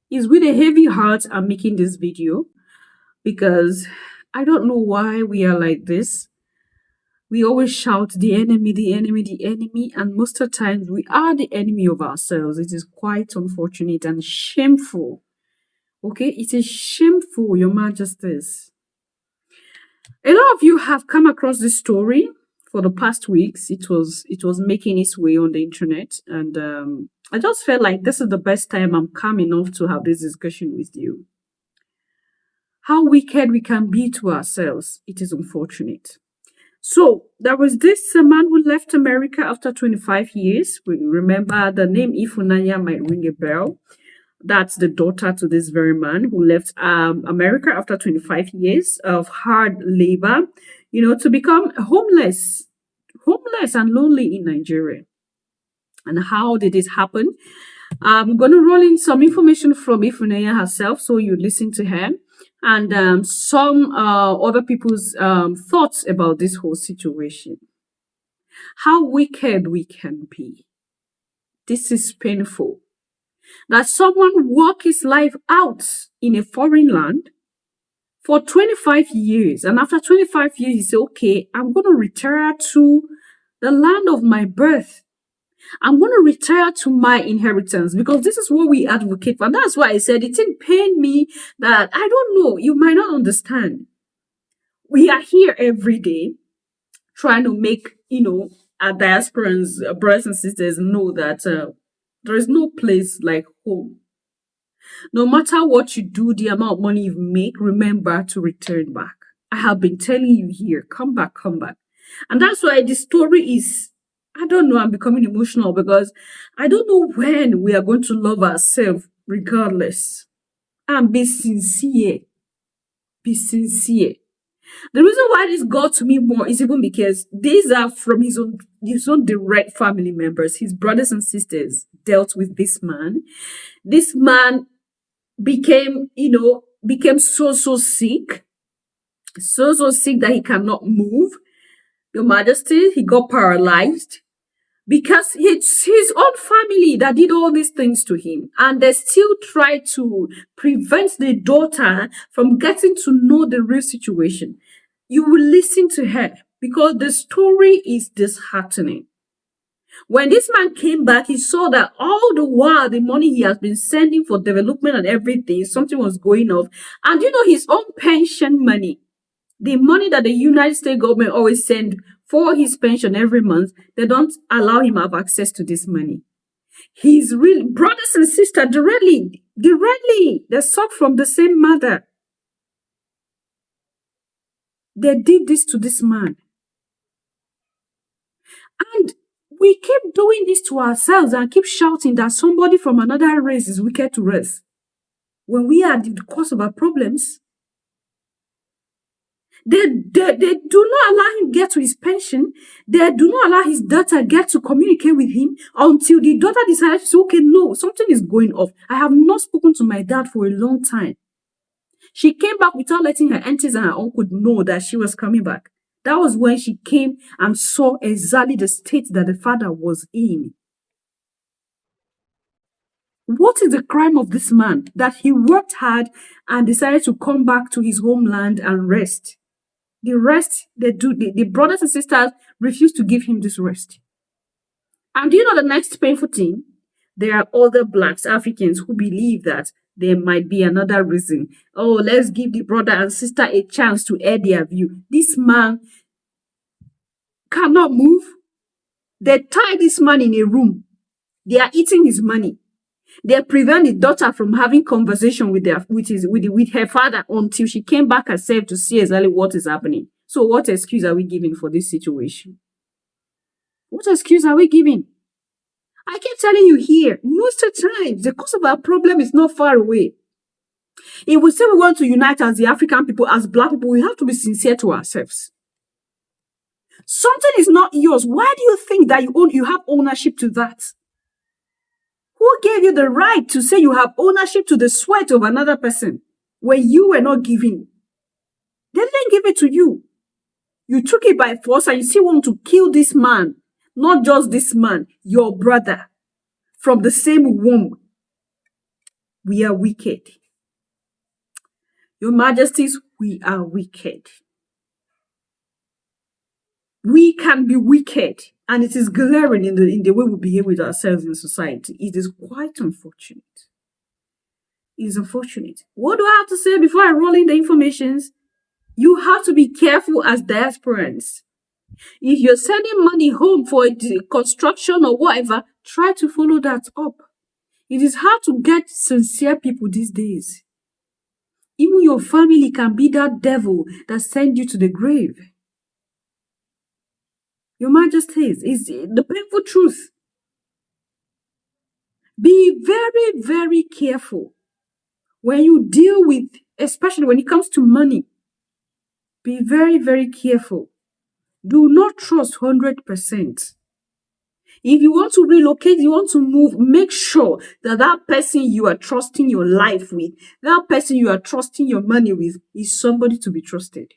It's with a heavy heart I'm making this video because I don't know why we are like this. We always shout the enemy, the enemy, the enemy, and most of the times we are the enemy of ourselves. It is quite unfortunate and shameful. Okay, it is shameful, Your Majesties. A lot of you have come across this story for the past weeks. It was making its way on the internet, and I just felt like this is the best time I'm calm enough to have this discussion with you. How wicked we can be to ourselves. It is unfortunate. So there was this man who left America after 25 years. We remember the name Ifunanya might ring a bell. That's the daughter to this very man who left America after 25 years of hard labor, to become homeless and lonely in Nigeria. And how did it happen? I'm going to roll in some information from Ifunanya herself, so you listen to her, and some other people's thoughts about this whole situation. How wicked we can be. This is painful. That someone work his life out in a foreign land for 25 years, and after 25 years, he say, okay, I'm going to retire to the land of my birth. I'm going to retire to my inheritance, because this is what we advocate for. And that's why I said it didn't pain me that, I don't know, you might not understand. We are here every day trying to make, our diasporans, brothers and sisters know that there is no place like home. No matter what you do, the amount of money you make, remember to return back. I have been telling you here, come back, come back. And that's why this story is, I don't know, I'm becoming emotional because I don't know when we are going to love ourselves regardless. And be sincere. Be sincere. The reason why this got to me more is even because these are from his own direct family members. His brothers and sisters dealt with this man. This man became so sick. So sick that he cannot move. Your Majesty, he got paralyzed because it's his own family that did all these things to him, and they still try to prevent the daughter from getting to know the real situation. You will listen to her because the story is disheartening. When this man came back, he saw that all the while the money he has been sending for development and everything, something was going off. And his own pension money, the money that the United States government always send for his pension every month, they don't allow him to have access to this money. His real brothers and sisters directly, they suck from the same mother. They did this to this man. And we keep doing this to ourselves and keep shouting that somebody from another race is wicked to us when we are the cause of our problems. They do not allow him get to his pension. They do not allow his daughter get to communicate with him until the daughter decides to say, okay, no, something is going off. I have not spoken to my dad for a long time. She came back without letting her aunties and her uncle know that she was coming back. That was when she came and saw exactly the state that the father was in. What is the crime of this man? That he worked hard and decided to come back to his homeland and rest. The rest, the brothers and sisters refuse to give him this rest. And do you know the next painful thing? There are other blacks, Africans, who believe that there might be another reason. Oh, let's give the brother and sister a chance to air their view. This man cannot move. They tie this man in a room. They are eating his money. They prevent the daughter from having conversation with her father until she came back herself to see exactly what is happening. So what excuse are we giving for this situation? What excuse are we giving? I keep telling you here, most of the times, the cause of our problem is not far away. If we say we want to unite as the African people, as black people, we have to be sincere to ourselves. Something is not yours. Why do you think that you have ownership to that? Who gave you the right to say you have ownership to the sweat of another person when you were not giving? They didn't give it to you. You took it by force and you still want to kill this man. Not just this man, your brother, from the same womb. We are wicked. Your Majesties, we are wicked. We can be wicked, and it is glaring in the way we behave with ourselves in society. It is quite unfortunate. It is unfortunate. What do I have to say before I roll in the informations? You have to be careful as diasporans. If you're sending money home for construction or whatever, try to follow that up. It is hard to get sincere people these days. Even your family can be that devil that sent you to the grave. Your Majesties, is the painful truth. Be very, very careful when you deal with, especially when it comes to money. Be very, very careful. Do not trust 100%. If you want to relocate, you want to move, make sure that that person you are trusting your life with, that person you are trusting your money with, is somebody to be trusted.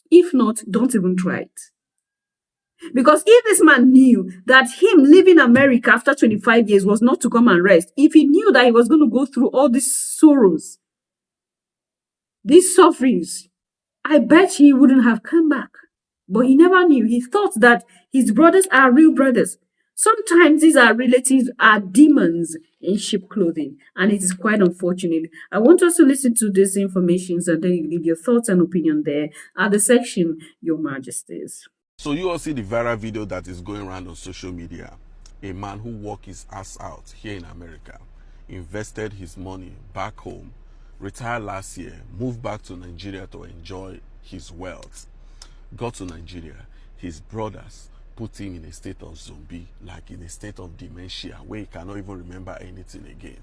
If not, don't even try it. Because if this man knew that him leaving America after 25 years was not to come and rest, if he knew that he was going to go through all these sorrows, these sufferings, I bet he wouldn't have come back. But he never knew. He thought that his brothers are real brothers. Sometimes these are relatives are demons in sheep clothing, and it is quite unfortunate. I want us to listen to these informations and then you leave your thoughts and opinion there at the section, Your Majesties. So you all see the viral video that is going around on social media. A man who worked his ass out here in America, invested his money back home, retired last year, moved back to Nigeria to enjoy his wealth. Got to Nigeria, his brothers put him in a state of zombie, like in a state of dementia, where he cannot even remember anything again.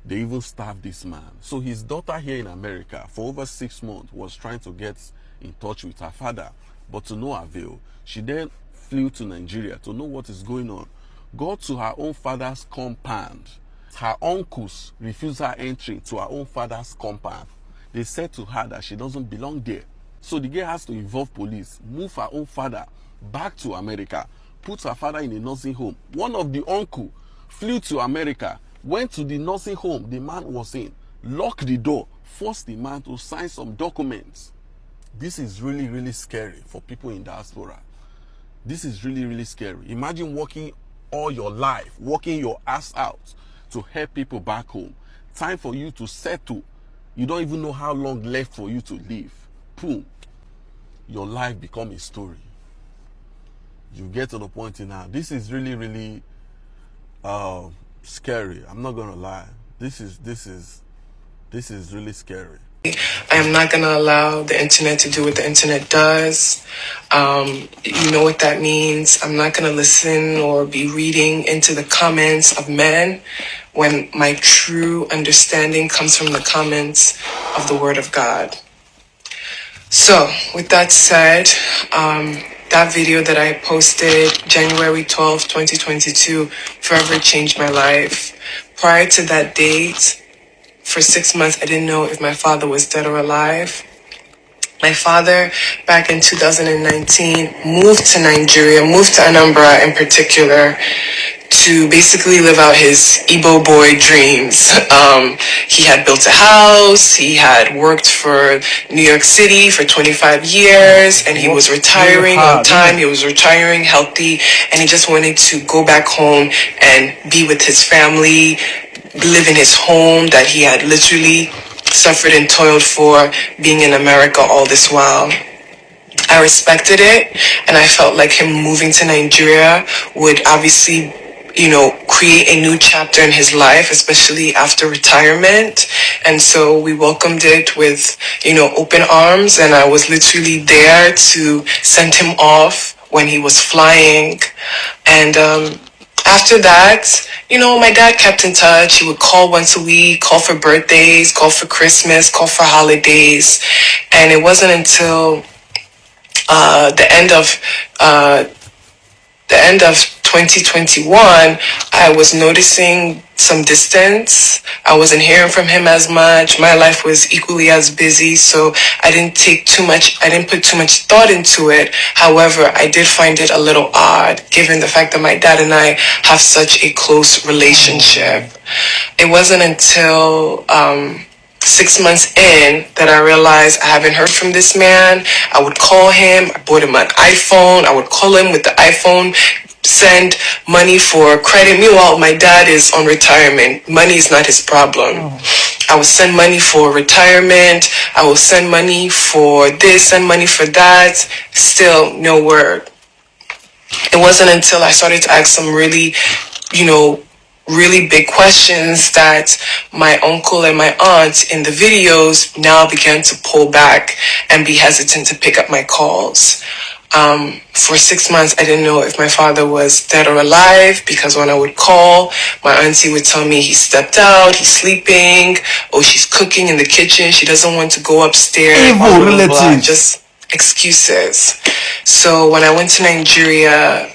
They even starved this man. So his daughter here in America, for over 6 months, was trying to get in touch with her father, but to no avail. She then flew to Nigeria to know what is going on. Got to her own father's compound. Her uncles refused her entry to her own father's compound. They said to her that she doesn't belong there. So the girl has to involve police, move her own father back to America, put her father in a nursing home. One of the uncle flew to America, went to the nursing home the man was in, locked the door, forced the man to sign some documents. This is really, really scary for people in diaspora. This is really, really scary. Imagine working all your life, working your ass out to help people back home. Time for you to settle. You don't even know how long left for you to live. Boom. Your life become a story. You get to the point in now. This is really, really scary. I'm not gonna lie. This is really scary. I am not going to allow the internet to do what the internet does. You know what that means. I'm not going to listen or be reading into the comments of men when my true understanding comes from the comments of the Word of God. So, with that said, that video that I posted January 12th, 2022 forever changed my life. Prior to that date, for 6 months, I didn't know if my father was dead or alive. My father, back in 2019, moved to Nigeria, moved to Anambra in particular, to basically live out his Igbo boy dreams. He had built a house, he had worked for New York City for 25 years, and he was retiring on time, he was retiring healthy, and he just wanted to go back home and be with his family, live in his home that he had literally suffered and toiled for being in America all this while. I respected it, and I felt like him moving to Nigeria would obviously, create a new chapter in his life, especially after retirement. And so we welcomed it with, open arms, and I was literally there to send him off when he was flying. And after that, my dad kept in touch. He would call once a week, call for birthdays, call for Christmas, call for holidays. And it wasn't until the end of 2021, I was noticing some distance. I wasn't hearing from him as much. My life was equally as busy, so I didn't put too much thought into it. However, I did find it a little odd, given the fact that my dad and I have such a close relationship. It wasn't until 6 months in that I realized I haven't heard from this man. I would call him. I bought him an iPhone. I would call him with the iPhone, send money for credit. Meanwhile, my dad is on retirement. Money is not his problem. I will send money for retirement. I will send money for this, send money for that. Still, no word. It wasn't until I started to ask some really big questions that my uncle and my aunt in the videos now began to pull back and be hesitant to pick up my calls. For 6 months, I didn't know if my father was dead or alive, because when I would call, my auntie would tell me he stepped out, he's sleeping, oh, she's cooking in the kitchen, she doesn't want to go upstairs, blah, blah, blah, just excuses. So when I went to Nigeria,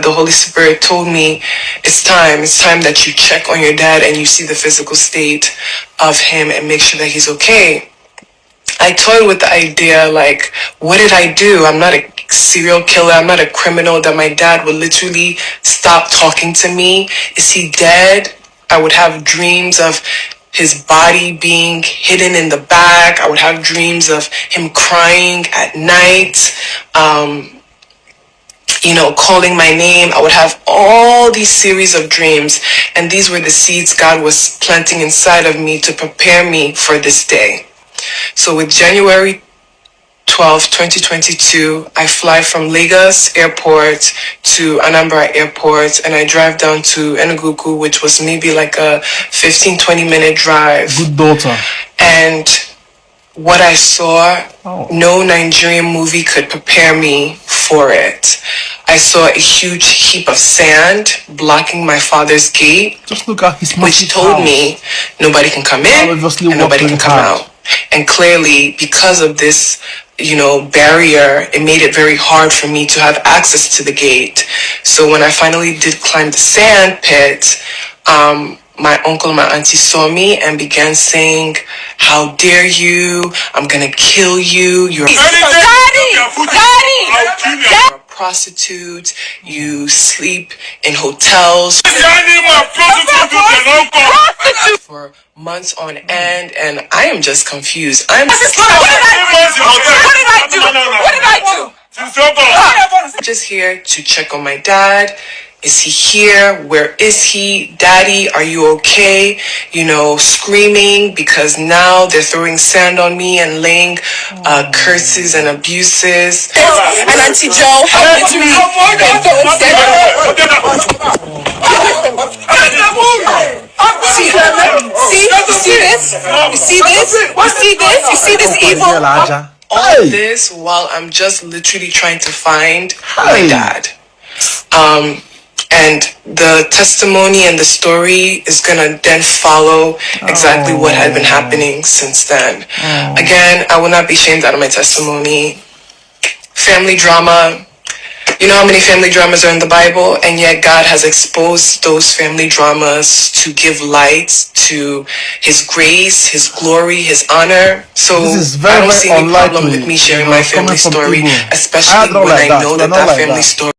the Holy Spirit told me, it's time that you check on your dad and you see the physical state of him and make sure that he's okay. I toyed with the idea, like, what did I do? I'm not a serial killer. I'm not a criminal that my dad would literally stop talking to me. Is he dead? I would have dreams of his body being hidden in the back. I would have dreams of him crying at night, calling my name. I would have all these series of dreams. And these were the seeds God was planting inside of me to prepare me for this day. So with January 12, 2022, I fly from Lagos Airport to Anambra Airport, and I drive down to Enugu, which was maybe like a 15-20 minute drive. Good daughter. And what I saw, no Nigerian movie could prepare me for it. I saw a huge heap of sand blocking my father's gate. Just look at his which told house. me nobody can come in and nobody can come out. And clearly, because of this, barrier, it made it very hard for me to have access to the gate. So when I finally did climb the sand pit, my uncle and my auntie saw me and began saying, "How dare you? I'm gonna kill you. You're a prostitute. You sleep in hotels for months on end," and I am just confused. What did I do? I'm just here to check on my dad. Is he here? Where is he? Daddy, are you okay? Screaming because now they're throwing sand on me and laying curses and abuses. And Auntie Joe, You see this evil? All this while I'm just literally trying to find my dad. And the testimony and the story is gonna then follow exactly what had been happening since then. Again, I will not be shamed out of my testimony. Family drama. You know how many family dramas are in the Bible, and yet God has exposed those family dramas to give light to His grace, His glory, His honor. So I don't see any problem with me sharing my family story, especially when I know that family story